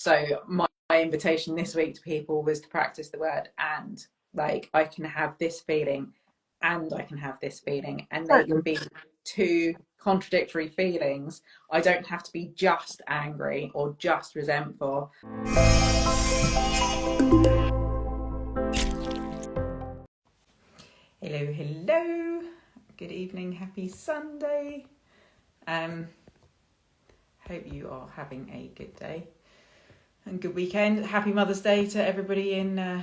So my invitation this week to people was to practice the word and. Like, I can have this feeling and I can have this feeling, and they can be two contradictory feelings. I don't have to be just angry or just resentful. Hello. Good evening. Happy Sunday. Hope you are having a good day and good weekend. Happy Mother's Day to everybody in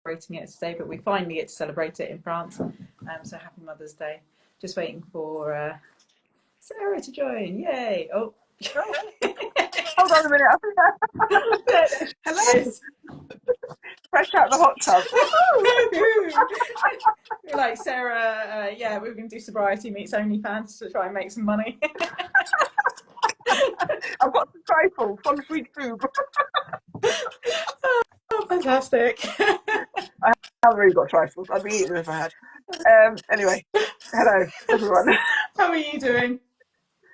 celebrating it today, but we finally get to celebrate it in France. So happy Mother's Day. Just waiting for Sarah to join. Yay. Oh. Hold on a minute. Hello. Fresh out the hot tub. We're like, Sarah, yeah, we're going to do Sobriety meets OnlyFans to try and make some money. I've got some trifles, one sweet food. Oh, fantastic. I haven't really got trifles. I'd be eating them if I had. Anyway, hello, everyone. How are you doing?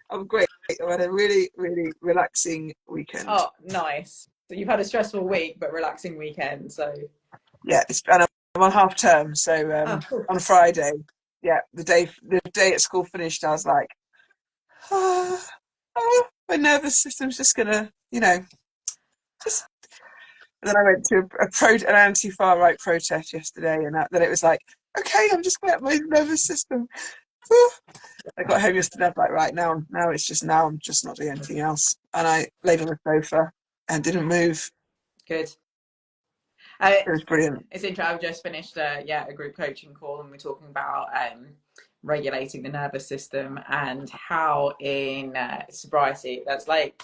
I'm great. I've had a really, really relaxing weekend. Oh, nice. So you've had a stressful week, but relaxing weekend. So yeah, and I'm on half term. So cool. On Friday, yeah, the day at school finished, I was like, my nervous system's just gonna, just. And then I went to an anti-far right protest yesterday, and then it was like, okay, I'm just going to my nervous system. I got home yesterday, like, right now I'm just not doing anything else. And I laid on the sofa and didn't move. Good. It was brilliant. It's interesting. I've just finished a group coaching call, and we're talking about regulating the nervous system and how in sobriety, that's like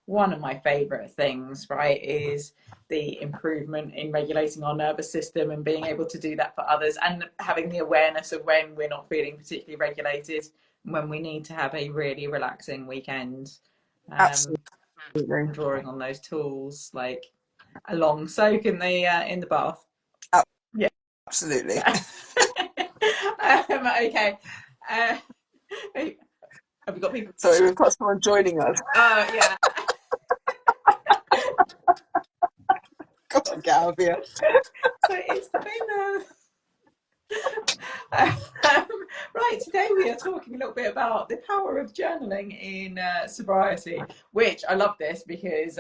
one of my favorite things, right, is the improvement in regulating our nervous system and being able to do that for others, and having the awareness of when we're not feeling particularly regulated, when we need to have a really relaxing weekend. Absolutely. Drawing on those tools, like a long soak in the bath. Yeah, absolutely. Okay. Have we got people? Sorry, we've got someone joining us. Yeah. Got to get out of here. So it's been right, today we are talking a little bit about the power of journaling in sobriety, which I love this because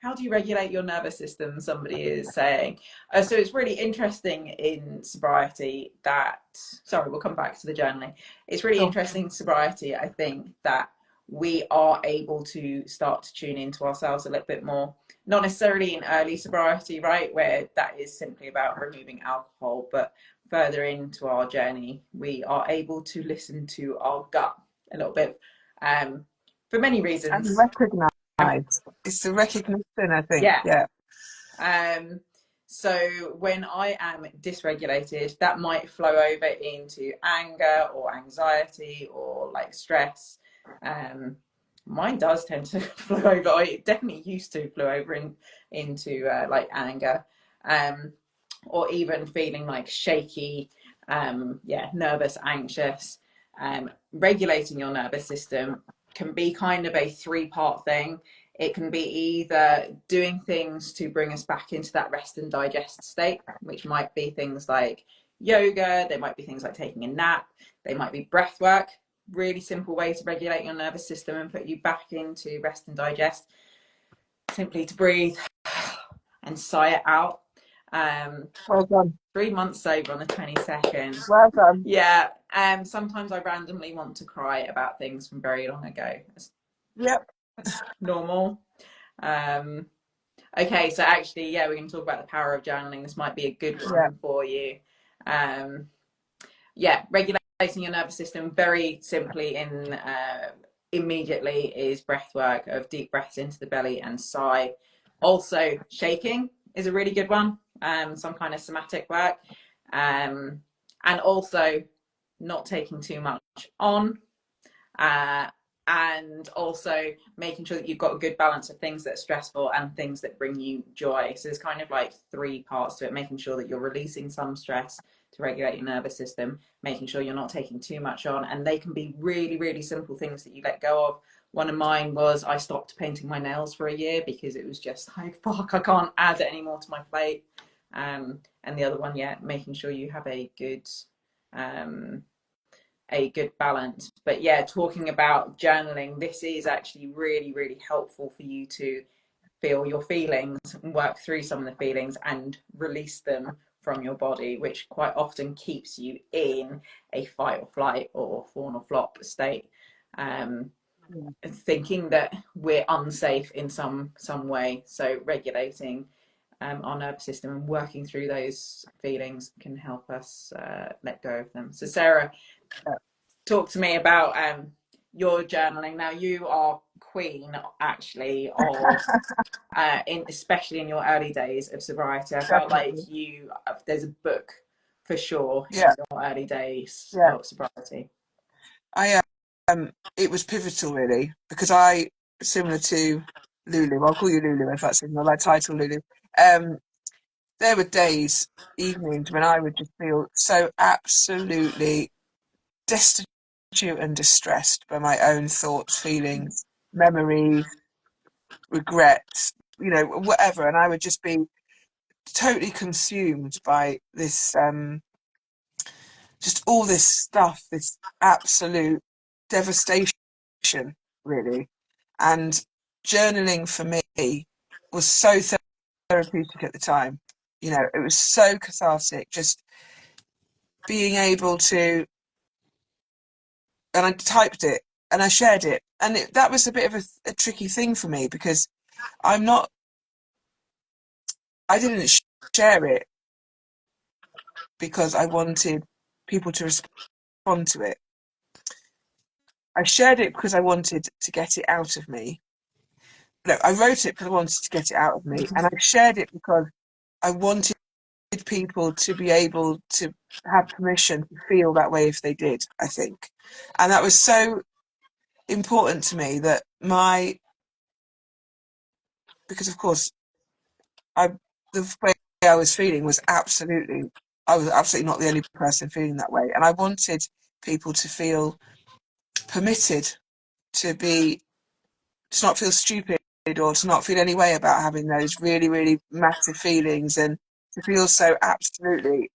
how do you regulate your nervous system, somebody is saying. So it's really interesting in sobriety that, sorry, we'll come back to the journaling. It's really interesting in sobriety, I think, that we are able to start to tune into ourselves a little bit more. Not necessarily in early sobriety, right, where that is simply about removing alcohol, but further into our journey, we are able to listen to our gut a little bit, for many reasons. And recognise. It's the recognition, I think. Yeah. So when I am dysregulated, that might flow over into anger or anxiety or like stress. Mine does tend to flow over. It definitely used to flow over into like anger, or even feeling like shaky, nervous, anxious. Regulating your nervous system can be kind of a three-part thing. It can be either doing things to bring us back into that rest and digest state, which might be things like yoga. They might be things like taking a nap. They might be breath work. Really simple way to regulate your nervous system and put you back into rest and digest. Simply to breathe and sigh it out. Well done. 3 months sober on the 22nd. Well done. Yeah. Sometimes I randomly want to cry about things from very long ago. Yep. That's normal. Okay, so actually, we're going to talk about the power of journaling. This might be a good one for you. Regulating your nervous system very simply immediately is breath work of deep breaths into the belly and sigh. Also, shaking is a really good one. Some kind of somatic work. And also not taking too much on. And also making sure that you've got a good balance of things that are stressful and things that bring you joy. So there's kind of like three parts to it, making sure that you're releasing some stress, to regulate your nervous system, making sure you're not taking too much on. And they can be really, really simple things that you let go of. One of mine was I stopped painting my nails for a year because it was just like, fuck, I can't add any more to my plate. And the other one, yeah, making sure you have a good balance. But yeah, talking about journaling, this is actually really, really helpful for you to feel your feelings and work through some of the feelings and release them from your body, which quite often keeps you in a fight or flight or fawn or flop state. Thinking that we're unsafe in some way. So regulating our nervous system and working through those feelings can help us let go of them. So Sarah, talk to me about your journaling. Now you are queen actually of especially in your early days of sobriety. I felt like there's a book for sure in your early days of sobriety. It was pivotal really, because similar to Lulu, I'll call you Lulu if that's in my title, Lulu. There were days, evenings when I would just feel so absolutely destitute and distressed by my own thoughts, feelings, memories, regrets, whatever, and I would just be totally consumed by this, just all this stuff, this absolute devastation, really. And journaling for me was so therapeutic at the time. It was so cathartic, just being able to, and I typed it and I shared it. And that was a bit of a tricky thing for me, because I didn't share it because I wanted people to respond to it. I shared it because I wanted to get it out of me. No, I wrote it because I wanted to get it out of me. And I shared it because I wanted people to be able to have permission to feel that way if they did, I think. And that was so important to me, that because of course, the way I was feeling was I was absolutely not the only person feeling that way. And I wanted people to feel permitted to not feel stupid, or to not feel any way about having those really, really massive feelings, and to feel so absolutely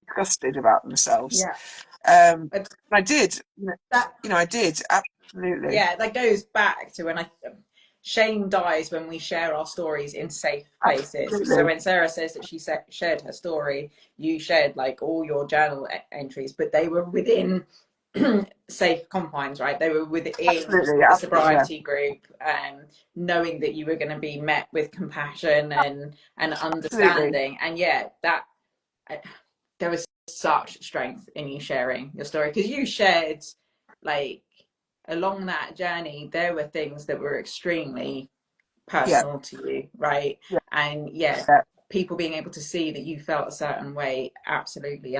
disgusted about themselves. I did, I did, absolutely. Yeah, that goes back to shame dies when we share our stories in safe places. Absolutely. So when Sarah says that she shared her story, you shared like all your journal entries, but they were within safe confines, right? They were within the sobriety group, knowing that you were going to be met with compassion and understanding. And yeah, there was such strength in you sharing your story, because you shared, like, along that journey there were things that were extremely personal to you, right? And people being able to see that you felt a certain way absolutely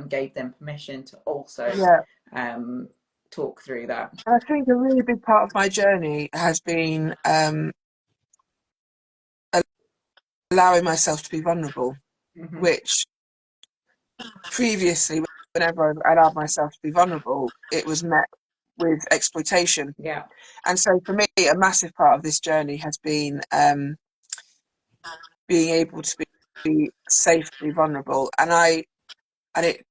gave them permission to also talk through that. And I think a really big part of my journey has been allowing myself to be vulnerable, which previously, whenever I allowed myself to be vulnerable, it was met with exploitation. And so for me, a massive part of this journey has been being able to be safe to be vulnerable. It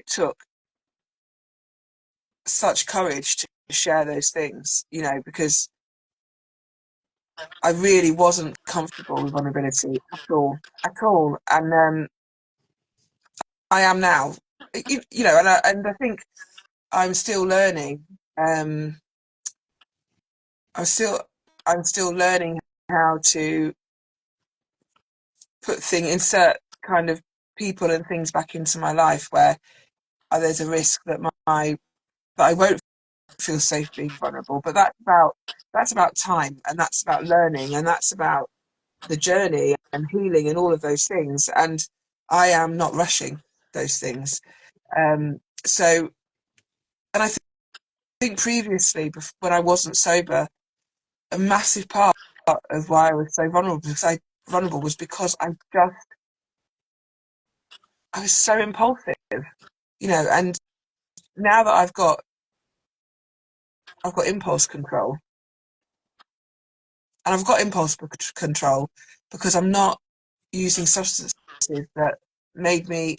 took such courage to share those things, because I really wasn't comfortable with vulnerability at all. And I am now, and I think I'm still learning. I'm still learning how to insert kind of people and things back into my life where there's a risk that that I won't feel safe being vulnerable. But that's about time, and that's about learning, and that's about the journey and healing and all of those things. And I am not rushing those things. So, and I think previously, when I wasn't sober, a massive part of why I was so vulnerable was because I just I was so impulsive, you know, and now that I've got impulse control, and I've got impulse control because I'm not using substances that made me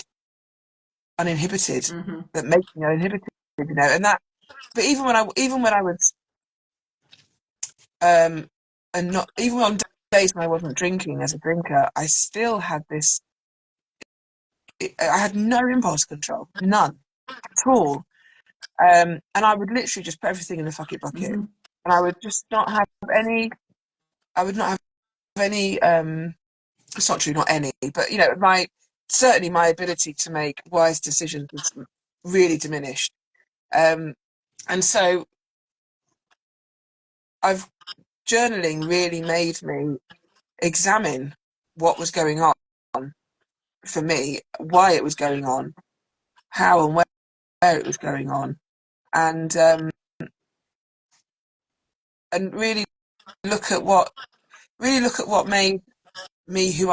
uninhibited, Mm-hmm. that make me uninhibited, you know, and that. But even when I was, and not even on days when I wasn't drinking as a drinker, I still had this. I had no impulse control, none at all, and I would literally just put everything in a fuck it bucket, Mm-hmm. and I would just not have any. I would not have any. It's not true, not any, but you know, certainly my ability to make wise decisions was really diminished. And so I've journaling really made me examine what was going on for me, why it was going on, how and where it was going on, and really look at what made me who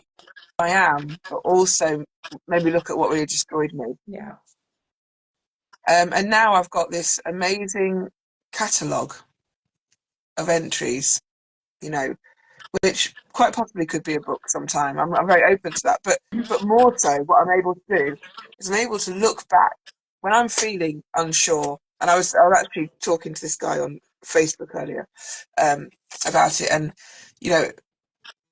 I am, but also maybe look at what really destroyed me. Yeah. And now I've got this amazing catalogue of entries, you know, which quite possibly could be a book sometime. I'm very open to that. But more so, what I'm able to do is I'm able to look back when I'm feeling unsure. And I was actually talking to this guy on Facebook earlier about it. And, you know,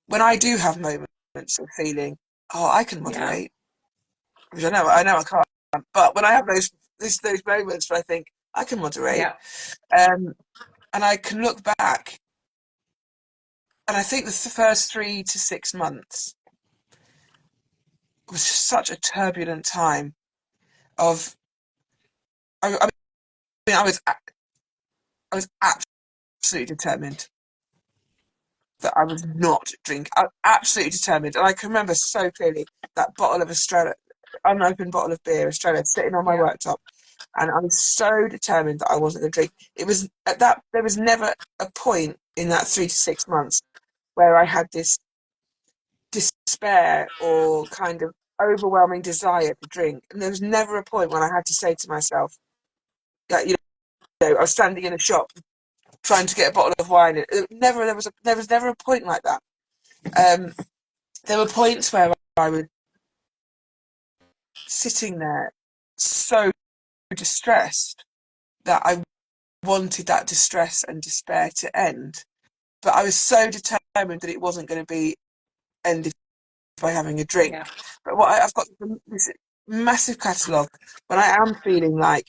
when I do have moments of feeling, oh, I can Yeah. moderate, which I know I can't. But when I have those moments where I think I can moderate, Yeah. and I can look back, and I think the first 3 to 6 months was just such a turbulent time of. I mean, I was absolutely determined that I was not drinking. I was absolutely determined, and I can remember so clearly that bottle of Estrella, unopened bottle of beer, Estrella, sitting on my Yeah. worktop, and I was so determined that I wasn't going to drink. It was at that there was never a point in that 3 to 6 months where I had this despair or kind of overwhelming desire to drink, and there was never a point when I had to say to myself, that, you know, I was standing in a shop trying to get a bottle of wine. There was never a point like that. Um, there were points where I was sitting there so distressed that I wanted that distress and despair to end, but I was so determined that it wasn't going to be ended by having a drink. Yeah. But I've got this massive catalogue when I am feeling like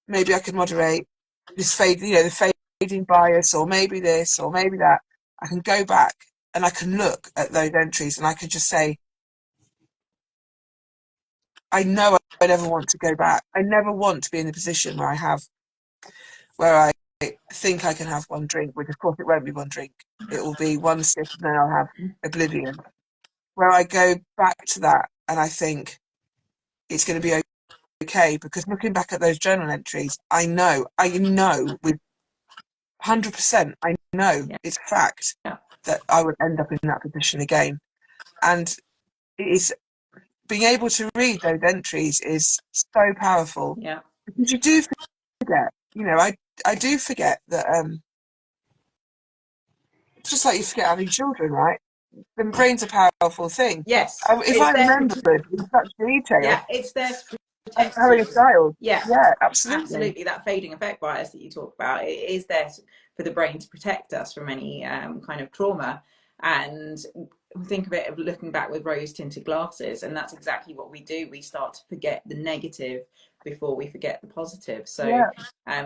maybe I could moderate this the fading bias, or maybe this, or maybe that. I can go back and I can look at those entries, and I could just say, I know I never want to go back. I never want to be in the position where I think I can have one drink, which of course it won't be one drink. It will be one sip and then I'll have oblivion. Where I go back to that and I think it's going to be okay, because looking back at those journal entries, I know with 100%, I know Yeah. it's a fact Yeah. that I would end up in that position again. And it is being able to read those entries is so powerful, Yeah. because you do forget, you know, I do forget that, just like you forget having children, right? The brain's a powerful thing. Yes. If It's I there. remembered in such detail Yeah. It's there to protect having a you. child, Yeah. yeah, absolutely. Absolutely, that fading effect bias that you talk about, it is there for the brain to protect us from any kind of trauma. And think of it of looking back with rose tinted glasses, and that's exactly what we do. We start to forget the negative before we forget the positive. So Yeah,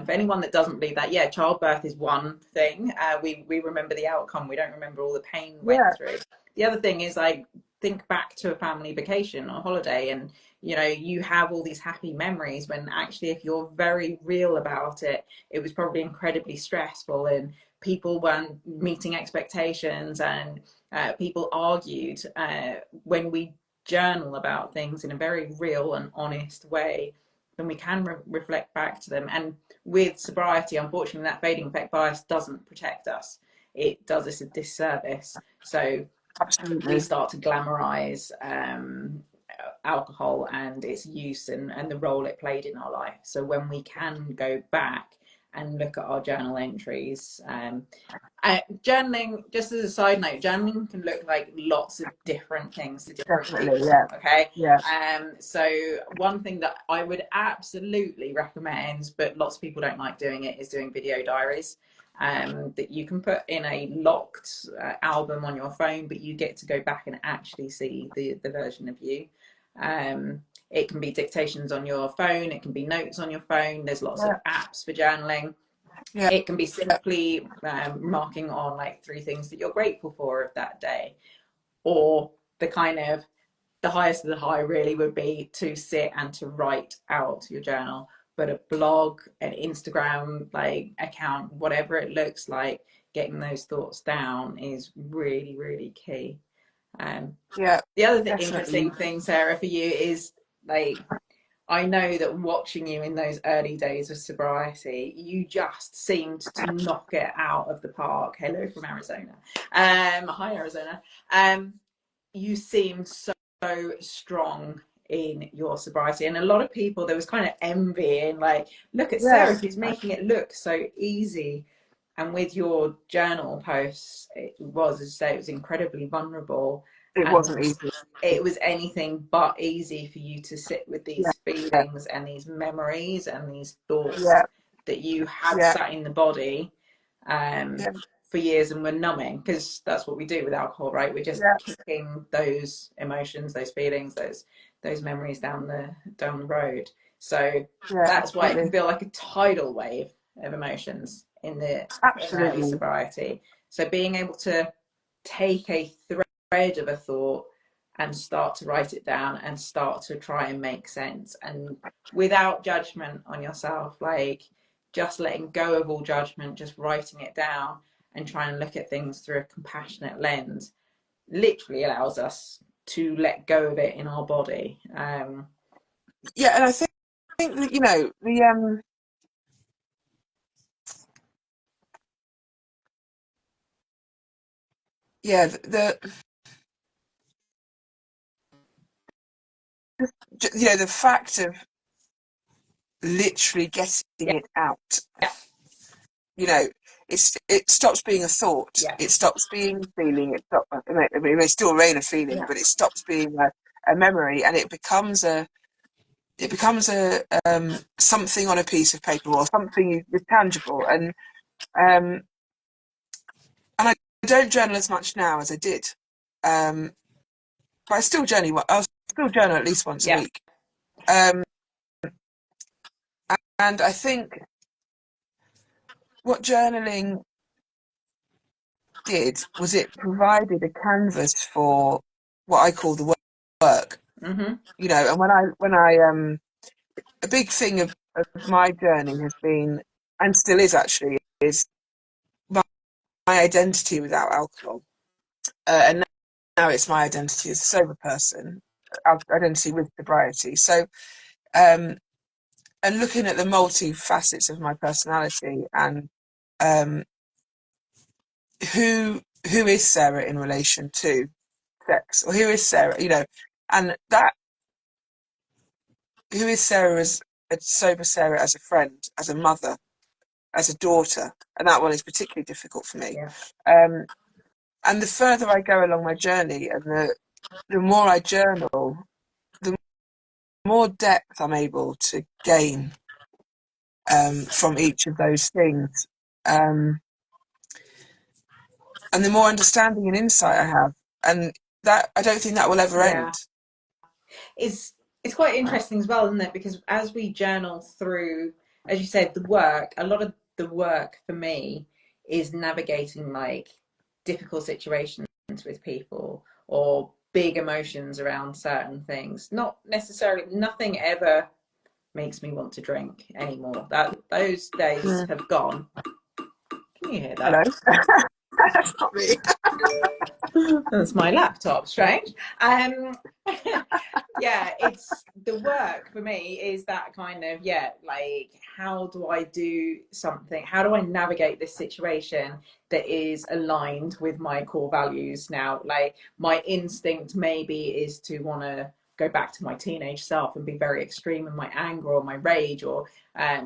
for anyone that doesn't believe that, yeah, childbirth is one thing. We remember the outcome, we don't remember all the pain we went yeah, through. The other thing is, like, think back to a family vacation or holiday, and you have all these happy memories, when actually, if you're very real about it, it was probably incredibly stressful, and people weren't meeting expectations, and people argued. When we journal about things in a very real and honest way, then we can reflect back to them. And with sobriety, unfortunately, that fading effect bias doesn't protect us. It does us a disservice. So we absolutely. start to glamorize alcohol and its use and the role it played in our life. So when we can go back and look at our journal entries, journaling, just as a side note, journaling can look like lots of different things to different Definitely, people. yeah. Okay. Yeah. So one thing that I would absolutely recommend, but lots of people don't like doing it, is doing video diaries. That you can put in a locked album on your phone, but you get to go back and actually see the version of you. It can be dictations on your phone, it can be notes on your phone. There's lots of apps for journaling. Yeah. It can be simply marking on like 3 things that you're grateful for of that day, or the kind of the highest of the high really would be to sit and to write out your journal. But a blog, an Instagram like account, whatever it looks like, getting those thoughts down is really, really key. Yeah, The other definitely. interesting thing, Sarah, for you is like, I know that watching you in those early days of sobriety, you just seemed to knock it out of the park. Hello from Arizona. Hi Arizona. You seemed so strong in your sobriety, and a lot of people, there was kind of envy and like, look at Yeah, Sarah, she's making it look so easy. And with your journal posts, it was, as I say, it was incredibly vulnerable, it and wasn't easy. it was anything but easy for you to sit with Yeah, these feelings and these memories and these thoughts yeah, that you had yeah, sat in the body um, yeah, for years and were numbing, because that's what we do with alcohol, right? We're just yeah, kicking those emotions, those feelings, those memories down the road. So yeah, that's why it can absolutely. feel like a tidal wave of emotions in early Absolutely. sobriety. So being able to take a thread of a thought and start to write it down and start to try and make sense, and without judgment on yourself, like just letting go of all judgment, just writing it down and trying to look at things through a compassionate lens, literally allows us to let go of it in our body. Yeah, and I think that, you know, yeah, you know, the fact of literally getting Yeah, it out, you know, it stops being a thought, yeah, it stops being a feeling, it may still remain a feeling, yeah, but it stops being a memory, and it becomes a something on a piece of paper, or something tangible. Um, and I don't journal as much now as I did, but I still journal. I'll still journal at least once a yeah. week. And I think what journaling did was it provided a canvas for what I call the work. Mm-hmm. You know, and a big thing of my journey has been, and still is actually, is my identity without alcohol. And now it's my identity as a sober person, identity with sobriety. So, and looking at the multi facets of my personality, and um, who is Sarah in relation to sex, or who is Sarah, you know, and that who is Sarah as a sober Sarah, as a friend, as a mother, as a daughter, and that one is particularly difficult for me. Yeah, Um, and the further I go along my journey, and the more I journal, the more depth I'm able to gain from each of those things, and the more understanding and insight I have, and that I don't think that will ever yeah. end. It's quite interesting as well, isn't it? Because as we journal through, as you said, the work, a lot of the work for me is navigating like difficult situations with people or big emotions around certain things. Not necessarily, nothing ever makes me want to drink anymore. That those days Mm. have gone. Can you hear Hello, that? that's not me. That's my laptop. Strange. Yeah, it's the work for me is that kind of, yeah, like how do I do something? How do I navigate this situation that is aligned with my core values now? Like my instinct maybe is to want to go back to my teenage self and be very extreme in my anger or my rage, or I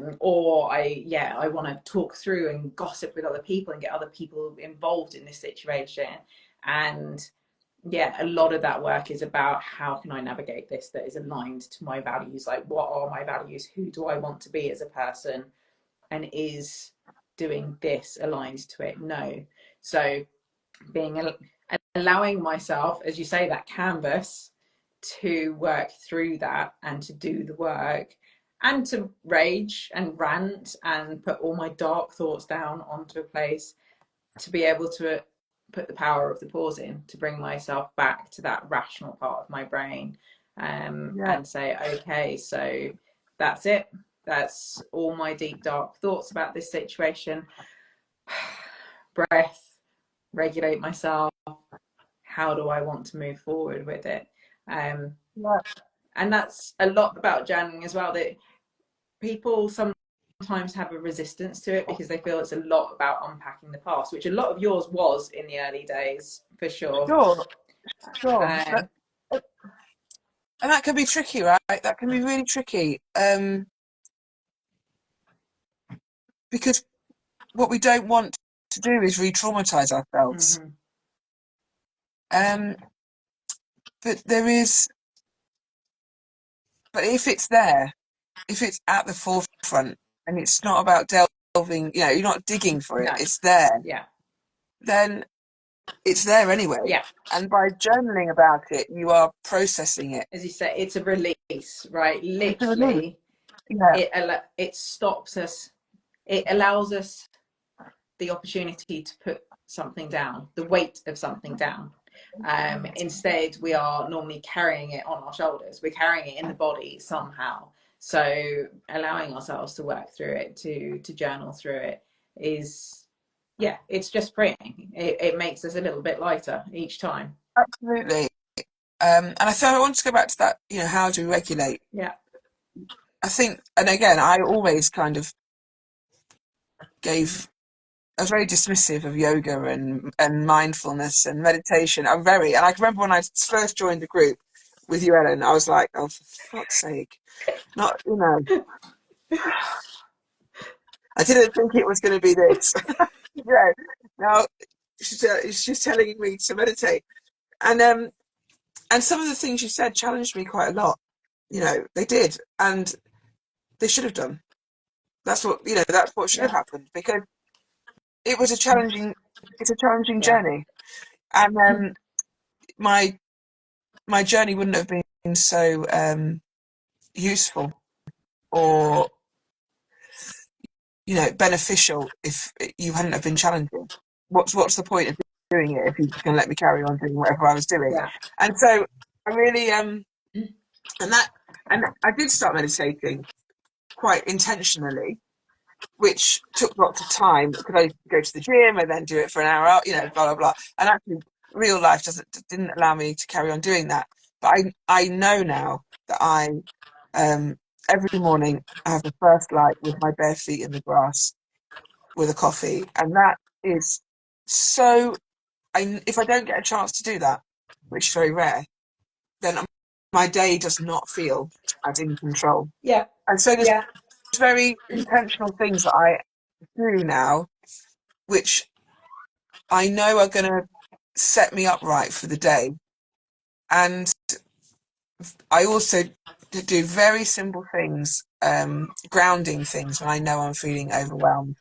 want to talk through and gossip with other people and get other people involved in this situation. And yeah, a lot of that work is about how can I navigate this that is aligned to my values. Like, what are my values? Who do I want to be as a person? And is doing this aligned to it? No. So allowing myself, as you say, that canvas to work through that and to do the work and to rage and rant and put all my dark thoughts down onto a place, to be able to put the power of the pause in, to bring myself back to that rational part of my brain, and say, okay, so that's it. That's all my deep, dark thoughts about this situation. Breath, regulate myself. How do I want to move forward with it? And that's a lot about journaling as well, that people sometimes have a resistance to it because they feel it's a lot about unpacking the past, which a lot of yours was in the early days, for sure. Sure. And that can be tricky, right? That can be really tricky. Because what we don't want to do is re-traumatize ourselves. Mm-hmm. But if it's there, if it's at the forefront, and it's not about delving, you're not digging for it, No. it's there. Yeah. Then it's there anyway. Yeah. And by journaling about it, you are processing it. As you say, it's a release, right? Literally, it stops us. It allows us the opportunity to put something down, the weight of something down. Instead, we are normally carrying it on our shoulders. We're carrying it in the body somehow. So allowing ourselves to work through it, to journal through it, is, yeah, it's just freeing. It makes us a little bit lighter each time. Absolutely. And I thought I want to go back to that, how do we regulate? Yeah. I think, and again, I always kind of I was very dismissive of yoga and mindfulness and meditation. And I can remember when I first joined the group with you, Ellen, I was like, oh, for fuck's sake. Not, I didn't think it was going to be this. Now she's telling me to meditate. And some of the things you said challenged me quite a lot. They did. And they should have done. That's what should have happened, because it's a challenging journey. And my journey wouldn't have been so useful or beneficial if you hadn't have been challenging. What's the point of doing it if you're just going to let me carry on doing whatever I was doing? And so I really and I did start meditating quite intentionally, which took lots of time because I go to the gym and then do it for an hour out, blah blah blah. And actually, real life didn't allow me to carry on doing that. But I know now that I every morning I have the first light with my bare feet in the grass with a coffee, and that is so. If I don't get a chance to do that, which is very rare, then my day does not feel as in control. Yeah. And so there's very intentional things that I do now, which I know are going to set me up right for the day. And I also do very simple things, grounding things when I know I'm feeling overwhelmed.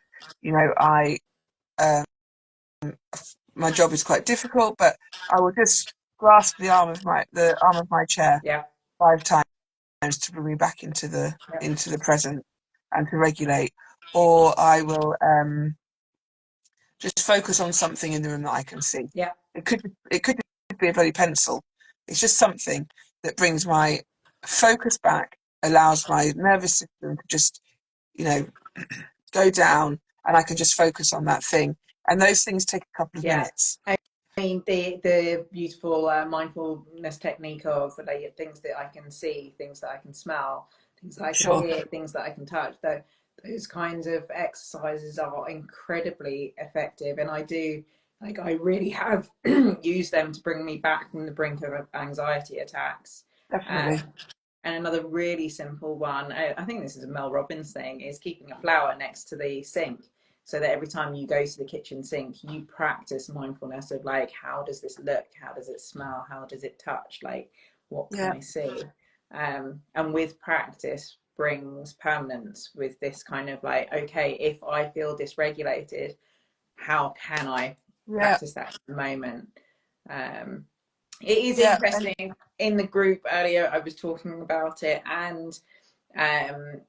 My job is quite difficult, but I will just grasp the arm of my chair 5 times to bring me back into the present and to regulate. Or I will just focus on something in the room that I can see. Yeah. It could be a bloody pencil. It's just something that brings my focus back, allows my nervous system to just, go down, and I can just focus on that thing. And those things take a couple of minutes. I mean, the beautiful mindfulness technique of things that I can see, things that I can smell, things that I can hear, things that I can touch. Those kinds of exercises are incredibly effective, and I really have used them to bring me back from the brink of anxiety attacks. definitely. And another really simple one, I think this is a Mel Robbins thing, is keeping a flower next to the sink, so that every time you go to the kitchen sink, you practice mindfulness of like, how does this look? How does it smell? How does it touch? Like, what can Yeah, I see? And with practice brings permanence, with this kind of like, okay, if I feel dysregulated, how can I yeah, practice that in the moment? Um, it is yeah, and interesting. In the group earlier, I was talking about it, and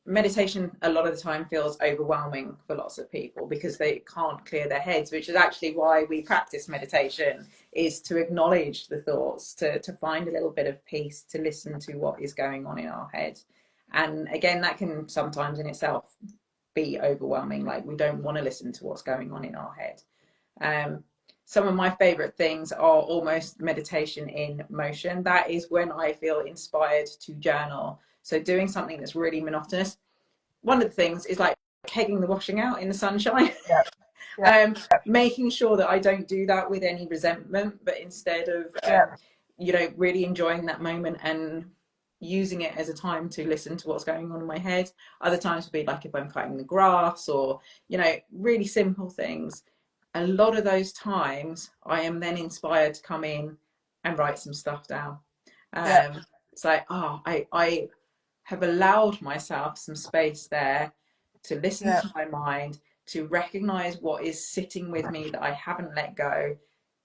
meditation a lot of the time feels overwhelming for lots of people because they can't clear their heads, which is actually why we practice meditation, is to acknowledge the thoughts, to find a little bit of peace, to listen to what is going on in our head. And again, that can sometimes in itself be overwhelming, like we don't want to listen to what's going on in our head. um, some of my favorite things are almost meditation in motion. That is when I feel inspired to journal. So doing something that's really monotonous. One of the things is like pegging the washing out in the sunshine. yeah, yeah, Making sure that I don't do that with any resentment, but instead of, yeah, really enjoying that moment and using it as a time to listen to what's going on in my head. Other times would be like if I'm cutting the grass, or, really simple things. A lot of those times I am then inspired to come in and write some stuff down. yeah, It's like, I have allowed myself some space there to listen yeah, to my mind, to recognize what is sitting with me that I haven't let go,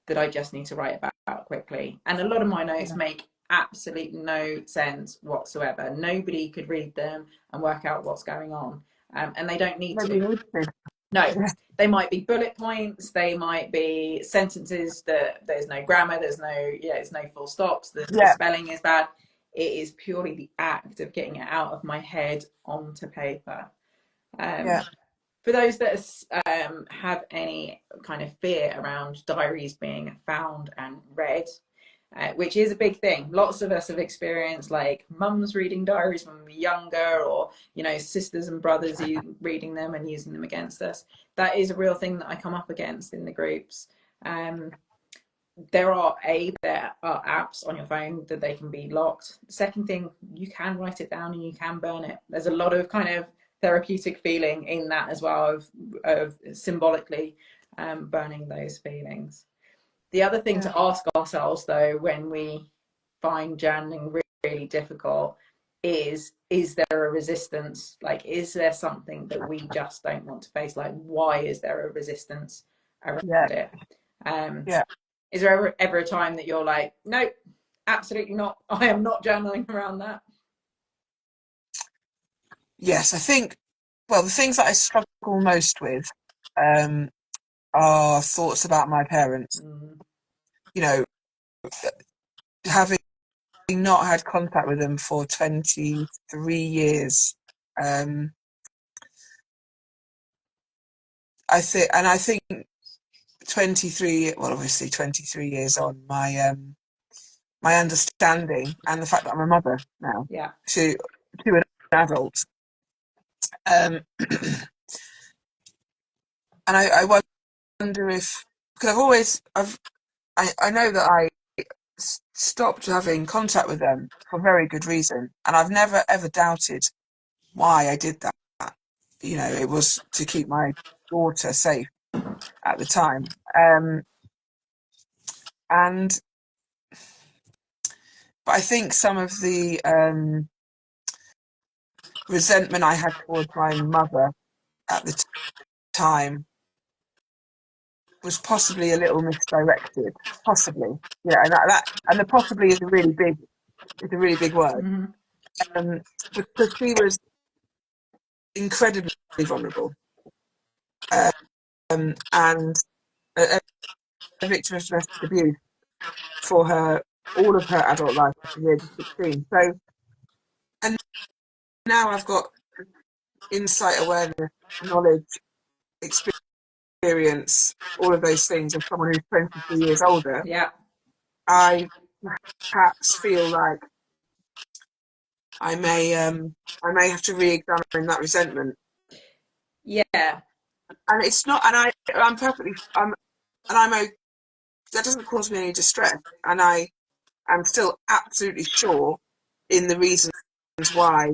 that I just need to write about quickly. And a lot of my notes yeah. make absolutely no sense whatsoever. Nobody could read them and work out what's going on. And they don't need Nobody to. needs to. No, Yeah, they might be bullet points, they might be sentences that there's no grammar, there's no full stops, the yeah, spelling is bad. It is purely the act of getting it out of my head onto paper. Um, yeah, for those that have any kind of fear around diaries being found and read, which is a big thing. Lots of us have experienced like mums reading diaries when we were younger, or sisters and brothers reading them and using them against us. That is a real thing that I come up against in the groups. Um, there are apps on your phone that they can be locked. Second thing, you can write it down and you can burn it. There's a lot of kind of therapeutic feeling in that as well, of symbolically burning those feelings. The other thing yeah, to ask ourselves, though, when we find journaling really, really difficult, is there a resistance? Like, is there something that we just don't want to face? Like, why is there a resistance around yeah, it? Um, yeah. is there ever a time that you're like, nope, absolutely not. I am not journaling around that. Yes, I think, well, the things that I struggle most with um, are thoughts about my parents. Mm, You know, having not had contact with them for 23 years. Um, I think 23, well, obviously 23 years on, my understanding and the fact that I'm a mother now yeah, to an adult. Um, and I wonder if, because I know that I stopped having contact with them for very good reason, and I've never ever doubted why I did that. You know, it was to keep my daughter safe at the time. And but I think some of the resentment I had towards my mother at the time was possibly a little misdirected. Possibly, yeah, and and the possibly is a really big word. mm-hmm. Um, because she was incredibly vulnerable, and a victim of domestic abuse for her all of her adult life to the age of 16. So, and now I've got insight, awareness, knowledge, experience, all of those things of someone who's 23 years older. Yeah, I perhaps feel like I may have to re-examine that resentment. yeah, And it's not, and I'm perfectly, and I'm okay. That doesn't cause me any distress, and I am still absolutely sure in the reasons why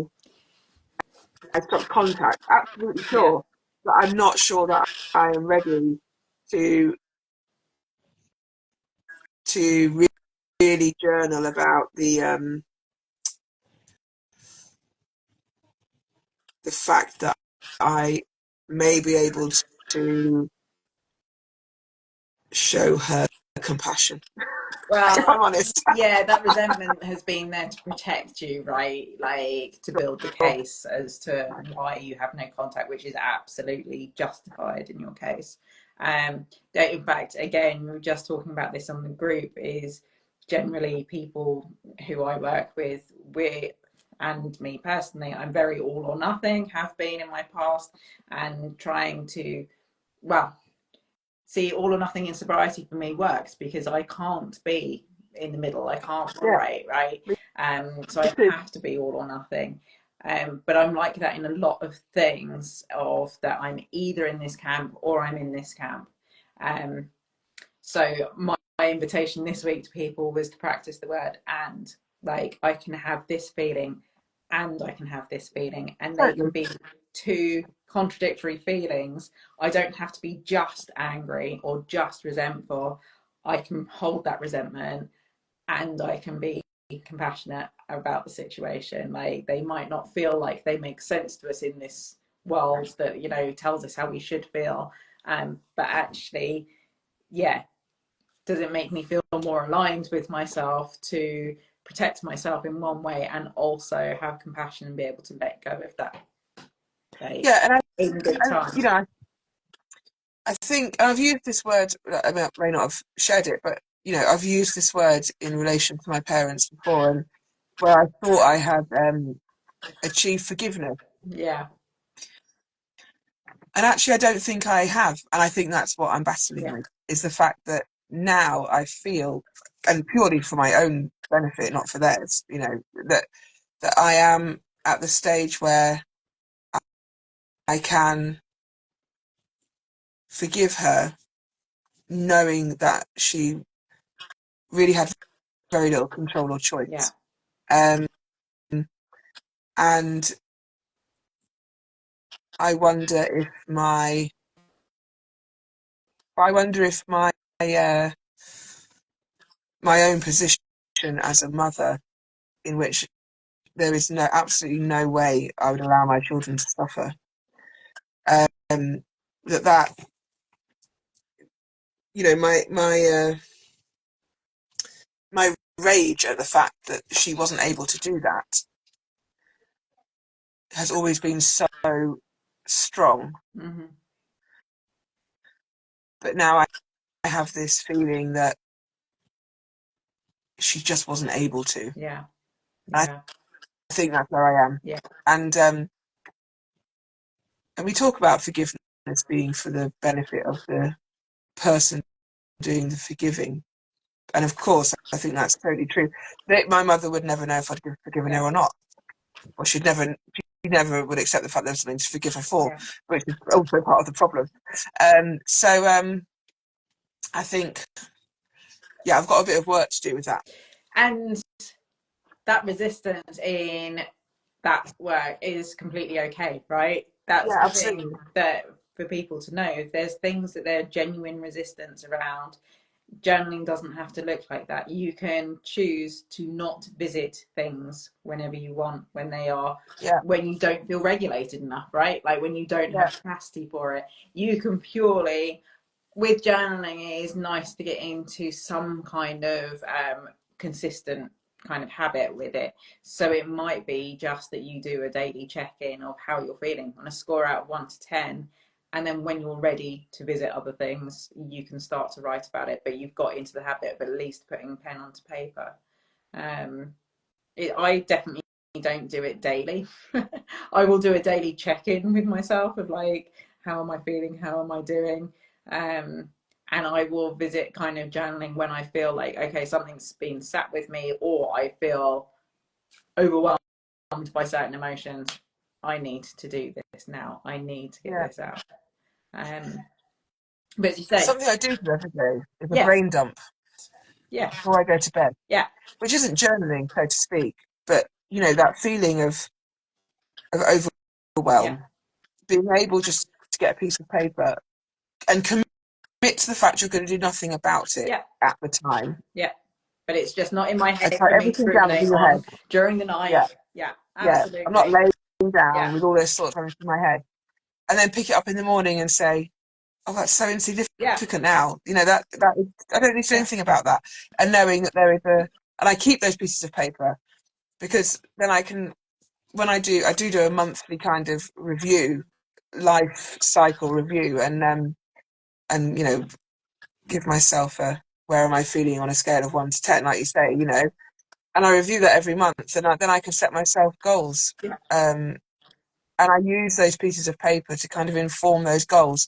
I stopped contact. Absolutely Yeah. sure, but I'm not sure that I am ready to really journal about the fact that I may be able to show her compassion, if Well, I'm honest. yeah, that resentment has been there to protect you, right? Like to build the case as to why you have no contact, which is absolutely justified in your case. That in fact, again, we were just talking about this on the group, is generally people who I work with, and me personally, I'm very all or nothing, have been in my past, and trying to, well, see, all or nothing in sobriety for me works because I can't be in the middle. I can't Yeah, moderate, right? me So I too. have to be all or nothing. But I'm like that in a lot of things, of that I'm either in this camp or I'm in this camp. Um, so my invitation this week to people was to practice the word and. Like I can have this feeling and I can have this feeling, and they can Totally. be two contradictory feelings. I don't have to be just angry or just resentful. I can hold that resentment and I can be compassionate about the situation. Like they might not feel like they make sense to us in this world that, you know, tells us how we should feel. But actually, yeah, does it make me feel more aligned with myself to protect myself in one way and also have compassion and be able to let go of that, like, Yeah, in good and time. you know, I think I've used this word. I mean, I may not have shared it, but you know, I've used this word in relation to my parents before, and where I thought I had achieved forgiveness, Yeah, and actually, I don't think I have, and I think that's what I'm battling yeah, with, is the fact that now I feel, and purely for my own benefit, not for theirs, you know, that I am at the stage where I can forgive her, knowing that she really had very little control or yeah. choice. And I wonder if my my own position as a mother, in which there is absolutely no way I would allow my children to suffer, um, that you know, my rage at the fact that she wasn't able to do that has always been so strong. Mm-hmm. But now I have this feeling that she just wasn't able to. Yeah, I yeah, think that's where I am. yeah, And we talk about forgiveness being for the benefit of the person doing the forgiving. And of course, I think that's totally true. My mother would never know if I'd forgiven her yeah, or not. Or she never would accept the fact there was something to forgive her for, yeah. which is also part of the problem. I think, yeah, I've got a bit of work to do with that. And that resistance in that work is completely okay, right? That's Yeah, the thing absolutely. that for people to know. If there's things that they're genuine resistance around, journaling doesn't have to look like that. You can choose to not visit things whenever you want, Yeah, when you don't feel regulated enough, right? Like when you don't yeah, have capacity for it. You can purely, with journaling, it is nice to get into some kind of consistent kind of habit with it. So it might be just that you do a daily check-in of how you're feeling on a score out of 1 to 10, and then when you're ready to visit other things, you can start to write about it, but you've got into the habit of at least putting pen onto paper. um I definitely don't do it daily. I will do a daily check-in with myself of like, how am I feeling, how am I doing, um and I will visit kind of journaling when I feel like, okay, something's been sat with me, or I feel overwhelmed by certain emotions. I need to do this now, I need to get yeah. this out. But as you say, Something I do every day is a yes, brain dump yeah, before I go to bed, yeah, which isn't journaling, so to speak, but that feeling of Yeah. overwhelm, being able just to get a piece of paper and commit to the fact you're going to do nothing about it Yeah. at the time. Yeah. But it's just not in my It's head like for me to everything's down in ruminate your on head. during the Yeah, night. Yeah, yeah. I'm not absolutely. laying down Yeah. with all those thoughts running through my head, and then pick it up in the morning and say, "Oh, that's so Yeah. insignificant now." That is, I don't need to do Yeah. anything about that. And knowing that there is and I keep those pieces of paper because then I can, when I do a monthly kind of review, life cycle review, and give myself a where am I feeling on a scale of 1 to 10, like you say, and I review that every month, and then I can set myself goals. Yeah. And I use those pieces of paper to kind of inform those goals.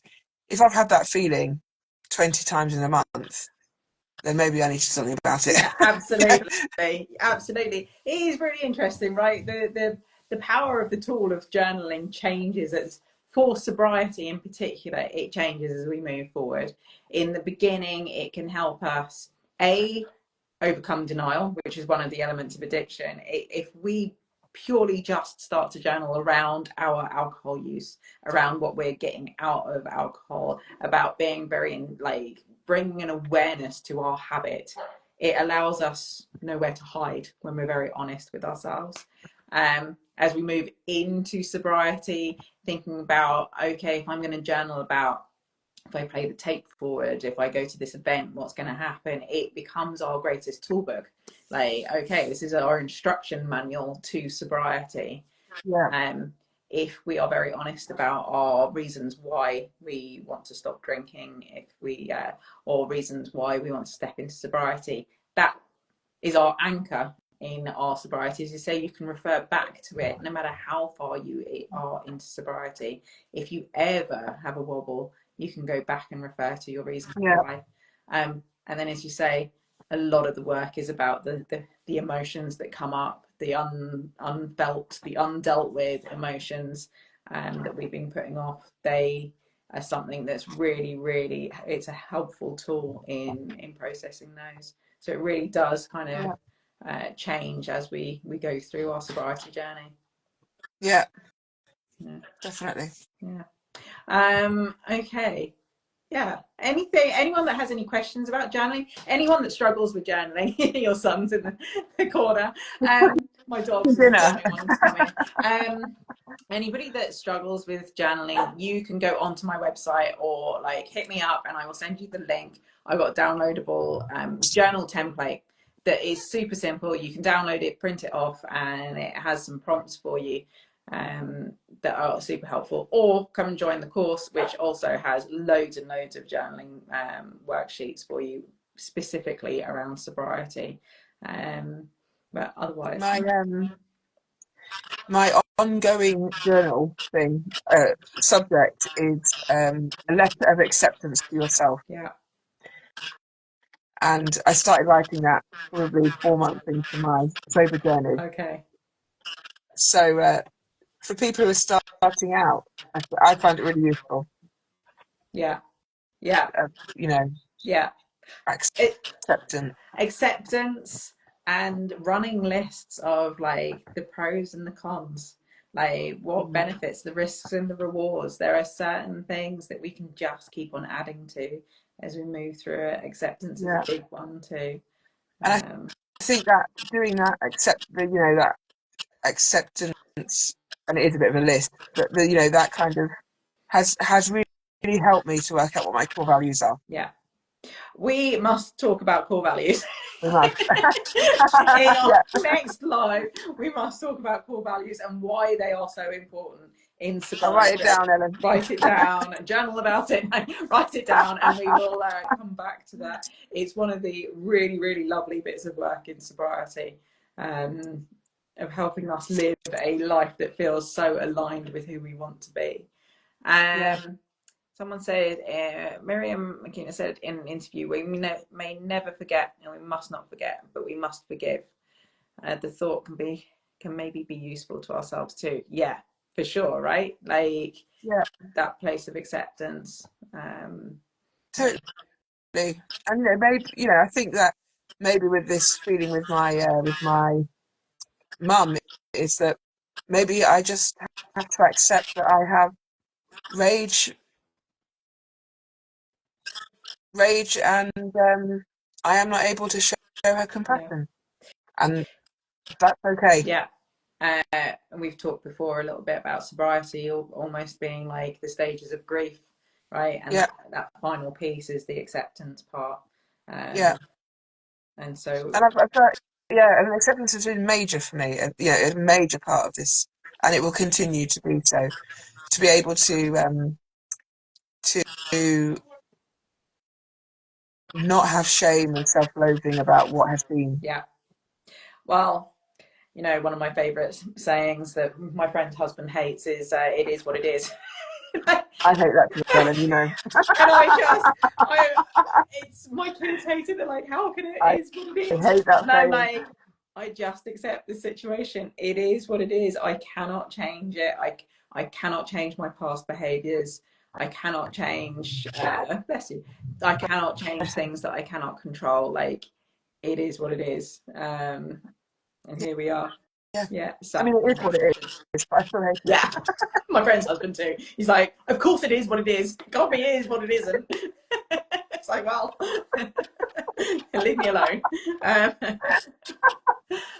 If I've had that feeling 20 times in a month, then maybe I need to do something about it. Yeah, absolutely. Absolutely. It is really interesting, right? The power of the tool of journaling changes as for sobriety in particular, it changes as we move forward. In the beginning, it can help us overcome denial, which is one of the elements of addiction. If we purely just start to journal around our alcohol use, around what we're getting out of alcohol, about being very like bringing an awareness to our habit, it allows us nowhere to hide when we're very honest with ourselves. As we move into sobriety, thinking about, okay, if I'm going to journal about, if I play the tape forward, if I go to this event, what's going to happen? It becomes our greatest toolbook. Like, okay, this is our instruction manual to sobriety. Yeah, Um, if we are very honest about our reasons why we want to stop drinking, if we or reasons why we want to step into sobriety, that is our anchor in our sobriety. As you say, you can refer back to it no matter how far you are into sobriety. If you ever have a wobble, you can go back and refer to your reasons yeah, why. And then, as you say, a lot of the work is about the emotions that come up, the unfelt, the undealt with emotions that we've been putting off. They are something that's really, really, it's a helpful tool in processing those. So it really does kind of yeah, change as we go through our sobriety journey. yeah, Yeah. definitely. Yeah. Okay. Yeah. Anyone that has any questions about journaling, anyone that struggles with journaling, your son's in the corner. My dog's is the Dinner. first one to come in. Anybody that struggles with journaling, you can go onto my website or like hit me up and I will send you the link. I've got a downloadable journal template that is super simple. You can download it, print it off, and it has some prompts for you that are super helpful. Or come and join the course, which also has loads and loads of journaling worksheets for you specifically around sobriety. But otherwise, My ongoing journal thing subject is a letter of acceptance to yourself, yeah. and I started writing that probably 4 months into my sober journey. Okay. So for people who are starting out, I find it really useful. Yeah. Yeah. Uh, you know, Yeah. It, acceptance. acceptance and running lists of like the pros and the cons, like what benefits, the risks and the rewards. There are certain things that we can just keep on adding to as we move through it. Acceptance is a Yeah, big one too. and I think that doing that, that acceptance, and it is a bit of a list, but that kind of has really helped me to work out what my core values are. Yeah. We must talk about core values. We must. In our Yeah. next live, we must talk about core values and why they are so important in I'll write sobriety. it down, Ellen. Write it down, journal about it, write it down, and we will come back to that. It's one of the really, really lovely bits of work in sobriety, of helping us live a life that feels so aligned with who we want to be. Yeah. Someone said, Miriam McKenna said in an interview, we may never forget and we must not forget, but we must forgive. The thought can maybe be useful to ourselves too. Yeah, for sure, right? Like Yeah. that place of acceptance. Totally. And maybe I think that maybe with this feeling with my mum is that maybe I just have to accept that I have rage, and I am not able to show her Yeah. compassion, and that's okay. Yeah. And we've talked before a little bit about sobriety almost being like the stages of grief, right? And Yeah, that final piece is the acceptance part. yeah. And so, And I've got, yeah, and acceptance has been major for me, a major part of this, and it will continue to be so. To be able to not have shame and self-loathing about what has been. yeah. Well, one of my favorite sayings that my friend's husband hates is, it is what it is. I hate that as well, and And it's my kids hate it. They're like, how can it I is what it is? hate that And I'm saying. like, I just accept the situation. It is what it is. I cannot change it. I cannot change my past behaviors. I cannot change, bless you. I cannot change things that I cannot control. Like, it is what it is. And here we are. Yeah, Yeah. I So, mean, it is what it is, but I still hate it. yeah. My friend's husband too. He's like, of course it is what it is. God, me is what it isn't. It's like, well, leave me alone.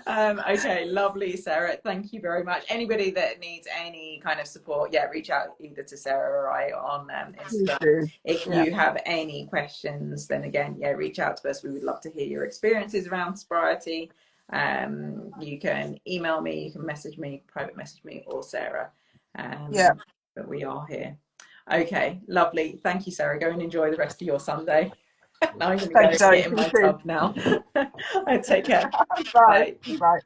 Um, okay, lovely, Sarah. Thank you very much. Anybody that needs any kind of support, yeah, reach out either to Sarah or I on Please Instagram. do. If Yeah, you have any questions, then again, yeah, reach out to us. We would love to hear your experiences around sobriety. You can email me, you can message me, private message me, or Sarah. yeah. But we are here. Okay, lovely. Thank you, Sarah. Go and enjoy the rest of your Sunday. Now I'm going to go Thanks, and Zoe. get in You my too. tub now. Take care. Bye. Bye. Bye.